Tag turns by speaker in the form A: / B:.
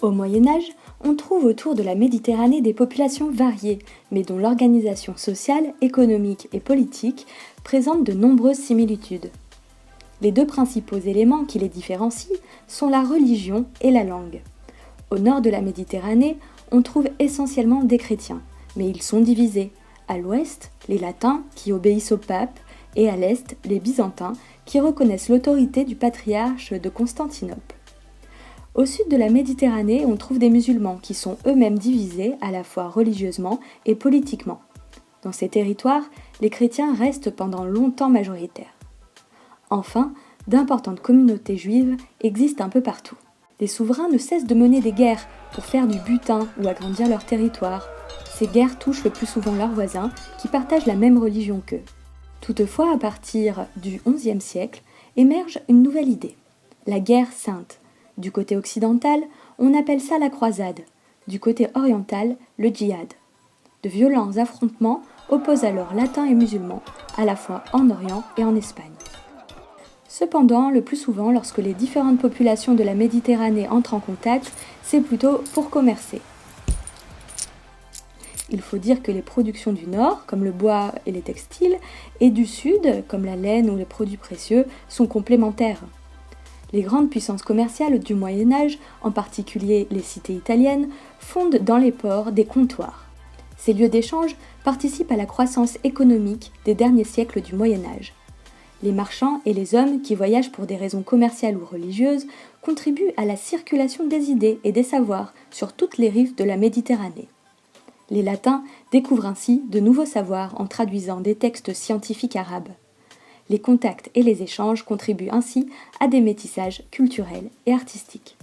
A: Au Moyen Âge, on trouve autour de la Méditerranée des populations variées, mais dont l'organisation sociale, économique et politique présente de nombreuses similitudes. Les deux principaux éléments qui les différencient sont la religion et la langue. Au nord de la Méditerranée, on trouve essentiellement des chrétiens, mais ils sont divisés. À l'ouest, les latins qui obéissent au pape, et à l'est, les byzantins qui reconnaissent l'autorité du patriarche de Constantinople. Au sud de la Méditerranée, on trouve des musulmans qui sont eux-mêmes divisés à la fois religieusement et politiquement. Dans ces territoires, les chrétiens restent pendant longtemps majoritaires. Enfin, d'importantes communautés juives existent un peu partout. Les souverains ne cessent de mener des guerres pour faire du butin ou agrandir leur territoire. Ces guerres touchent le plus souvent leurs voisins qui partagent la même religion qu'eux. Toutefois, à partir du XIe siècle, émerge une nouvelle idée, la guerre sainte. Du côté occidental, on appelle ça la croisade. Du côté oriental, le djihad. De violents affrontements opposent alors latins et musulmans, à la fois en Orient et en Espagne. Cependant, le plus souvent, lorsque les différentes populations de la Méditerranée entrent en contact, c'est plutôt pour commercer. Il faut dire que les productions du nord, comme le bois et les textiles, et du sud, comme la laine ou les produits précieux, sont complémentaires. Les grandes puissances commerciales du Moyen Âge, en particulier les cités italiennes, fondent dans les ports des comptoirs. Ces lieux d'échange participent à la croissance économique des derniers siècles du Moyen Âge. Les marchands et les hommes qui voyagent pour des raisons commerciales ou religieuses contribuent à la circulation des idées et des savoirs sur toutes les rives de la Méditerranée. Les Latins découvrent ainsi de nouveaux savoirs en traduisant des textes scientifiques arabes. Les contacts et les échanges contribuent ainsi à des métissages culturels et artistiques.